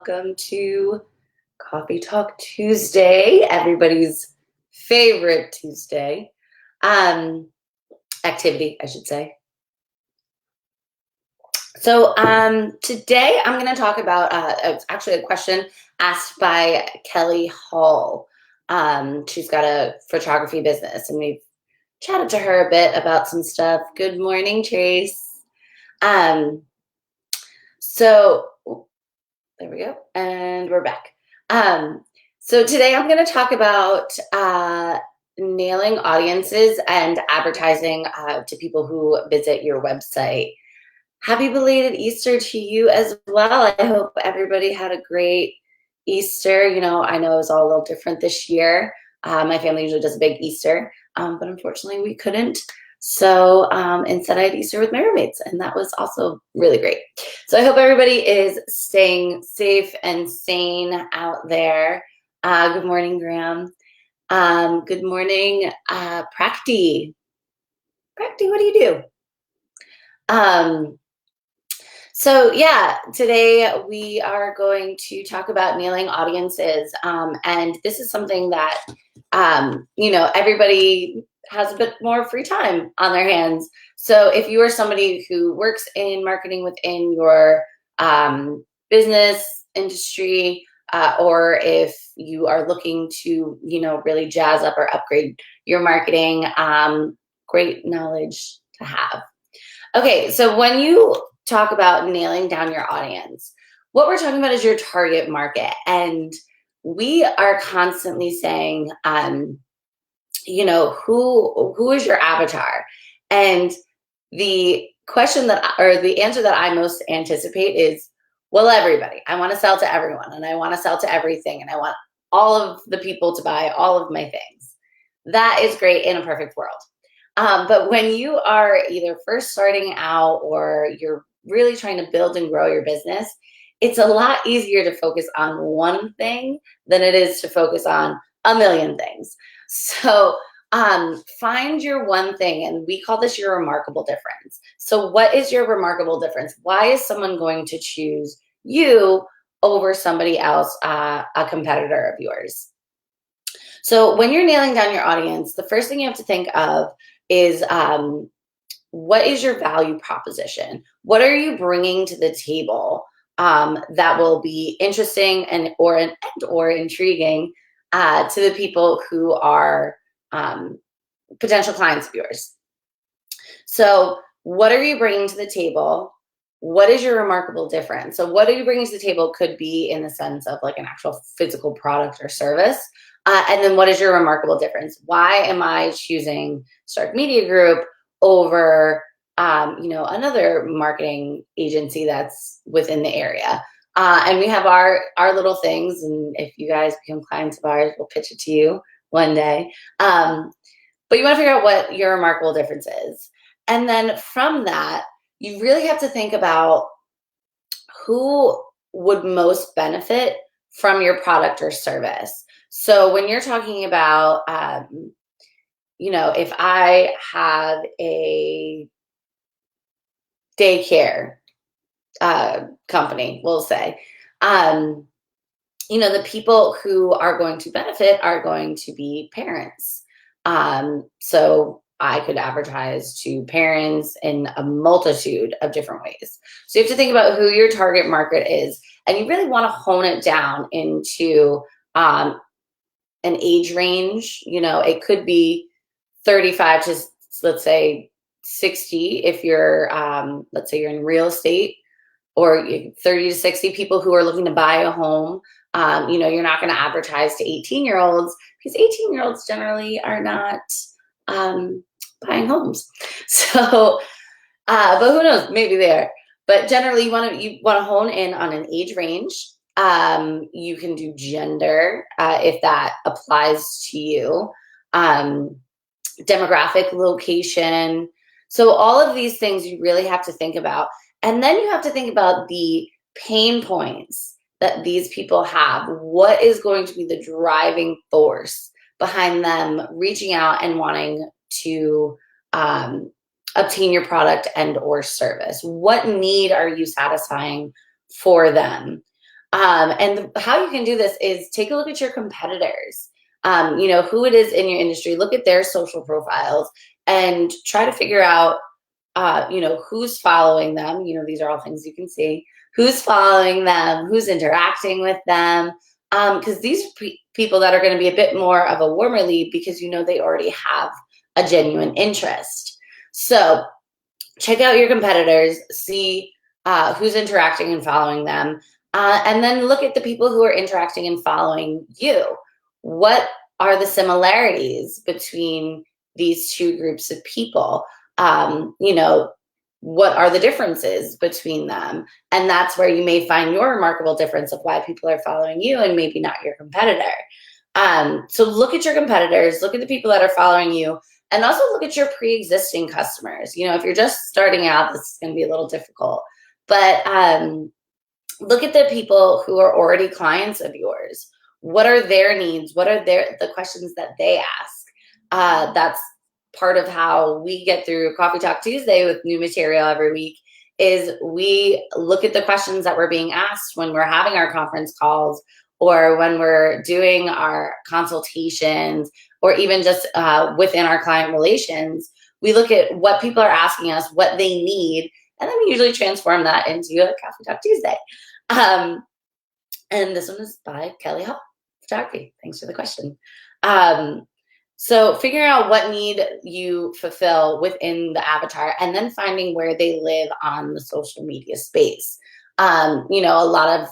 welcome to Coffee Talk Tuesday, everybody's favorite Tuesday um, activity, I should say. So today I'm going to talk about it's actually a question asked by Kelly Hall. She's got a photography business, and we've chatted to her a bit about some stuff. Good morning, Trace. Um, so there we go, and we're back. So today I'm going to talk about nailing audiences and advertising to people who visit your website. Happy belated Easter to you as well. I hope everybody had a great Easter. I know it was all a little different this year. My family usually does a big Easter, but unfortunately we couldn't. So instead I had Easter with my roommates, and that was also really great. So I hope everybody is staying safe and sane out there. Good morning, Graham. Good morning, Prakti. Prakti, what do you do? So yeah, today we are going to talk about nailing audiences. And this is something that, everybody has a bit more free time on their hands. So if you are somebody who works in marketing within your business industry, or if you are looking to, really jazz up or upgrade your marketing, great knowledge to have. Okay, so when you talk about nailing down your audience, what we're talking about is your target market. And we are constantly saying, who is your avatar? And the answer that I most anticipate is, well, everybody. I want to sell to everyone, and I want to sell to everything, and I want all of the people to buy all of my things. That is great in a perfect world. But when you are either first starting out or you're really trying to build and grow your business, it's a lot easier to focus on one thing than it is to focus on a million things. So find your one thing, and we call this your remarkable difference. So what is your remarkable difference? Why is someone going to choose you over somebody else, a competitor of yours? So when you're nailing down your audience, the first thing you have to think of is what is your value proposition? What are you bringing to the table that will be interesting or intriguing to the people who are potential clients of yours? So what are you bringing to the table? What is your remarkable difference? So what are you bringing to the table could be in the sense of like an actual physical product or service. And then what is your remarkable difference? Why am I choosing Stark Media Group over, another marketing agency that's within the area? And we have our little things. And if you guys become clients of ours, we'll pitch it to you one day. But you want to figure out what your remarkable difference is. And then from that, you really have to think about who would most benefit from your product or service. So when you're talking about, if I have a daycare company, we'll say, the people who are going to benefit are going to be parents. So I could advertise to parents in a multitude of different ways. So you have to think about who your target market is, and you really want to hone it down into an age range. It could be 35 to, let's say, 60 if you're, let's say you're in real estate, or 30 to 60 people who are looking to buy a home. You're not going to advertise to 18-year-olds because 18-year-olds generally are not buying homes. So, but who knows? Maybe they are. But generally, you want to hone in on an age range. You can do gender if that applies to you. Demographic, location. So all of these things you really have to think about. And then you have to think about the pain points that these people have. What is going to be the driving force behind them reaching out and wanting to obtain your product and or service? What need are you satisfying for them? And how you can do this is take a look at your competitors. Who it is in your industry. Look at their social profiles and try to figure out, who's following them. These are all things you can see. Who's following them? Who's interacting with them? Because these are people that are going to be a bit more of a warmer lead because they already have a genuine interest. So check out your competitors, see who's interacting and following them, and then look at the people who are interacting and following you. What are the similarities between these two groups of people? What are the differences between them? And that's where you may find your remarkable difference of why people are following you and maybe not your competitor. So look at your competitors, look at the people that are following you, and also look at your pre-existing customers. If you're just starting out, this is going to be a little difficult, but look at the people who are already clients of yours. What are their needs? What are the questions that they ask? That's part of how we get through Coffee Talk Tuesday with new material every week, is we look at the questions that we're being asked when we're having our conference calls or when we're doing our consultations, or even just within our client relations. We look at what people are asking us, what they need, and then we usually transform that into a Coffee Talk Tuesday. And this one is by Kelly Hall Photography. Thanks for the question. So figuring out what need you fulfill within the avatar, and then finding where they live on the social media space. A lot of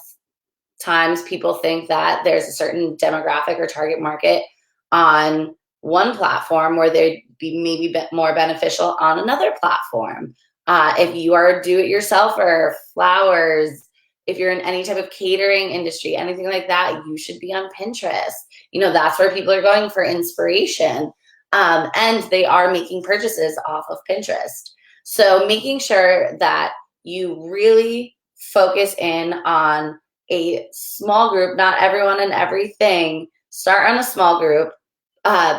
times people think that there's a certain demographic or target market on one platform where they'd be maybe more beneficial on another platform. If you are do-it-yourself or flowers, if you're in any type of catering industry, anything like that, you should be on Pinterest. That's where people are going for inspiration. And they are making purchases off of Pinterest. So making sure that you really focus in on a small group, not everyone and everything. Start on a small group,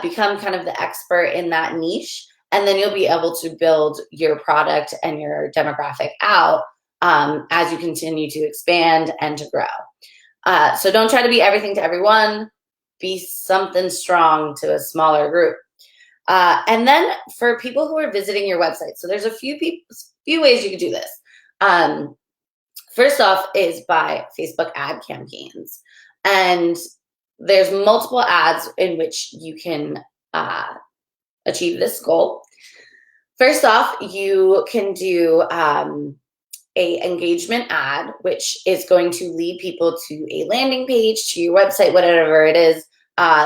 become kind of the expert in that niche, and then you'll be able to build your product and your demographic out as you continue to expand and to grow. So don't try to be everything to everyone. Be something strong to a smaller group. And then for people who are visiting your website, so there's a few ways you can do this. First off is by Facebook ad campaigns. And there's multiple ads in which you can achieve this goal. First off, you can do a engagement ad, which is going to lead people to a landing page, to your website, whatever it is,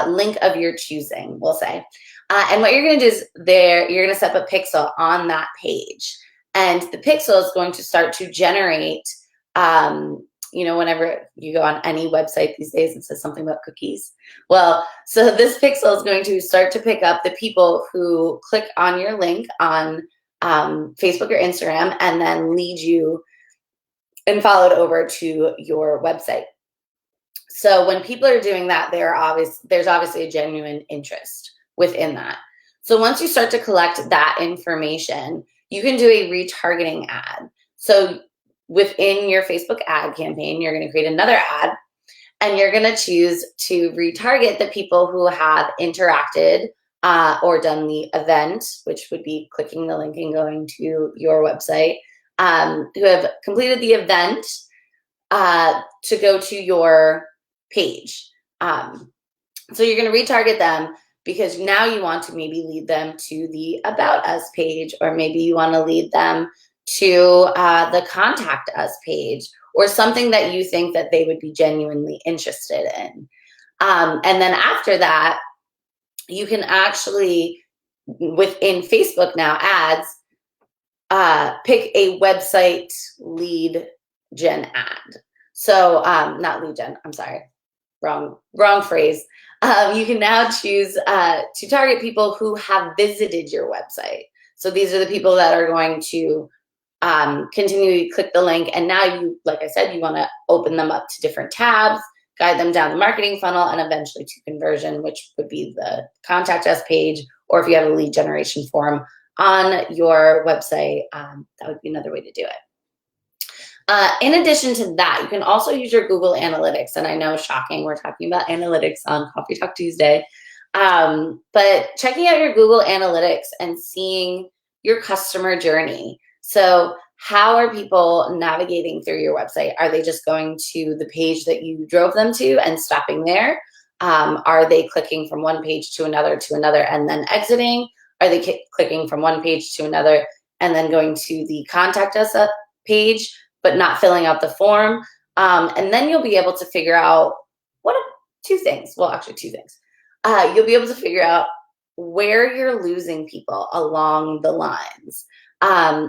link of your choosing, we'll say. And what you're going to do is you're going to set up a pixel on that page. And the pixel is going to start to generate, whenever you go on any website these days, it says something about cookies. Well, so this pixel is going to start to pick up the people who click on your link on Facebook or Instagram, and then lead you and follow it over to your website. So when people are doing that, there's obviously a genuine interest within that. So once you start to collect that information, you can do a retargeting ad. So within your Facebook ad campaign, you're going to create another ad, and you're going to choose to retarget the people who have interacted or done the event, which would be clicking the link and going to your website, who have completed the event to go to your page. So you're going to retarget them because now you want to maybe lead them to the About Us page, or maybe you want to lead them to the Contact Us page, or something that you think that they would be genuinely interested in. And then after that, you can actually, within Facebook now, ads, pick a website lead gen ad. So not lead gen, I'm sorry, wrong phrase. You can now choose to target people who have visited your website. So these are the people that are going to continually click the link. And now you, like I said, you want to open them up to different tabs, guide them down the marketing funnel, and eventually to conversion, which would be the Contact Us page, or if you have a lead generation form on your website, that would be another way to do it. In addition to that, you can also use your Google Analytics. And I know, shocking, we're talking about analytics on Coffee Talk Tuesday. But checking out your Google Analytics and seeing your customer journey. So how are people navigating through your website? Are they just going to the page that you drove them to and stopping there? Are they clicking from one page to another, and then exiting? Are they clicking from one page to another and then going to the contact us page, but not filling out the form? And then you'll be able to figure out two things. Well, actually, two things. You'll be able to figure out where you're losing people along the lines.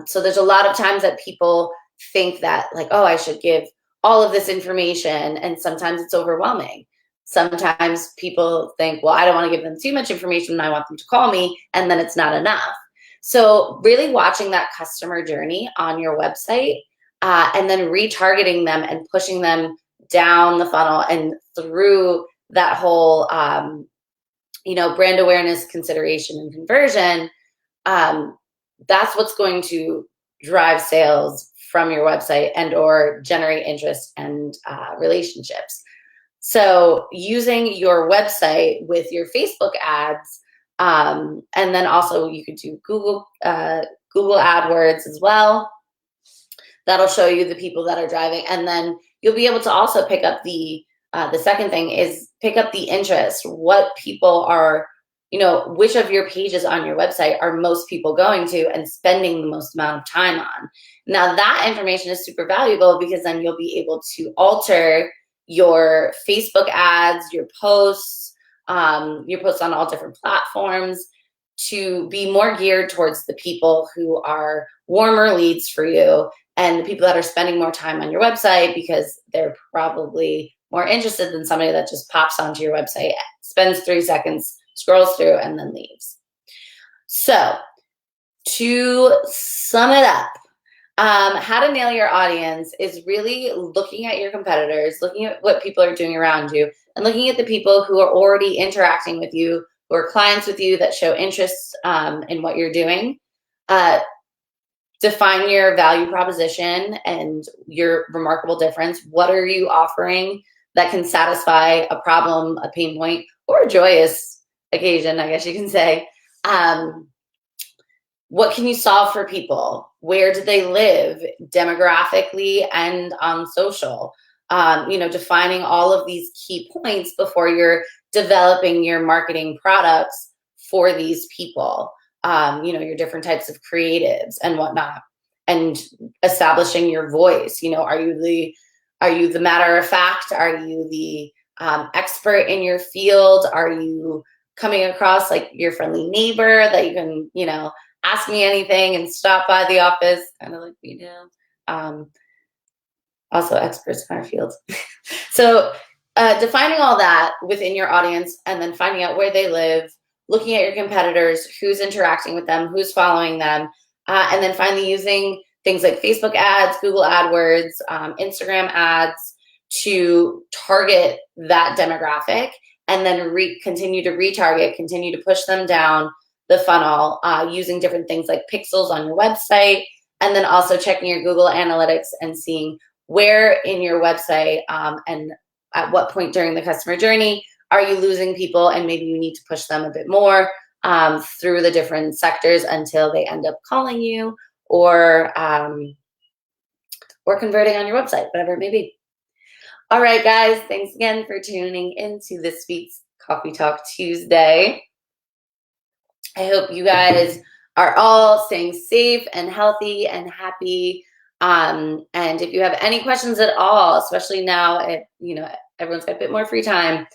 So there's a lot of times that people think that, like, oh, I should give all of this information, and sometimes it's overwhelming. Sometimes people think, well, I don't want to give them too much information, I want them to call me, and then it's not enough. So really watching that customer journey on your website, and then retargeting them and pushing them down the funnel and through that whole brand awareness, consideration, and conversion. That's what's going to drive sales from your website and or generate interest and relationships. So using your website with your Facebook ads, and then also you could do Google AdWords as well. That'll show you the people that are driving, and then you'll be able to also pick up the second thing is pick up the interest. What people are, which of your pages on your website are most people going to and spending the most amount of time on? Now that information is super valuable because then you'll be able to alter your Facebook ads, your posts on all different platforms to be more geared towards the people who are warmer leads for you and the people that are spending more time on your website because they're probably more interested than somebody that just pops onto your website, spends 3 seconds, scrolls through, and then leaves. So to sum it up, how to nail your audience is really looking at your competitors, looking at what people are doing around you, and looking at the people who are already interacting with you, who are clients with you that show interest in what you're doing. Define your value proposition and your remarkable difference. What are you offering that can satisfy a problem, a pain point, or a joyous occasion, I guess you can say? What can you solve for people? Where do they live demographically and on social? Defining all of these key points before you're developing your marketing products for these people. Your different types of creatives and whatnot, and establishing your voice. Are you the matter of fact? Are you the expert in your field? Are you coming across like your friendly neighbor that you can, ask me anything and stop by the office, kind of like we do. Also experts in our field. So defining all that within your audience and then finding out where they live, looking at your competitors, who's interacting with them, who's following them, and then finally using things like Facebook ads, Google AdWords, Instagram ads to target that demographic, and then continue to retarget, continue to push them down the funnel using different things like pixels on your website, and then also checking your Google Analytics and seeing where in your website and at what point during the customer journey are you losing people, and maybe you need to push them a bit more through the different sectors until they end up calling you or converting on your website, whatever it may be. All right, guys, thanks again for tuning into this week's Coffee Talk Tuesday. I hope you guys are all staying safe and healthy and happy. And if you have any questions at all, especially now, everyone's got a bit more free time,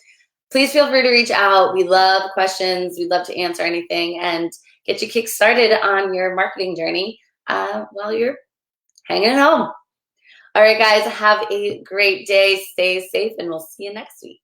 please feel free to reach out. We love questions. We'd love to answer anything and get you kick-started on your marketing journey while you're hanging at home. All right, guys, have a great day. Stay safe, and we'll see you next week.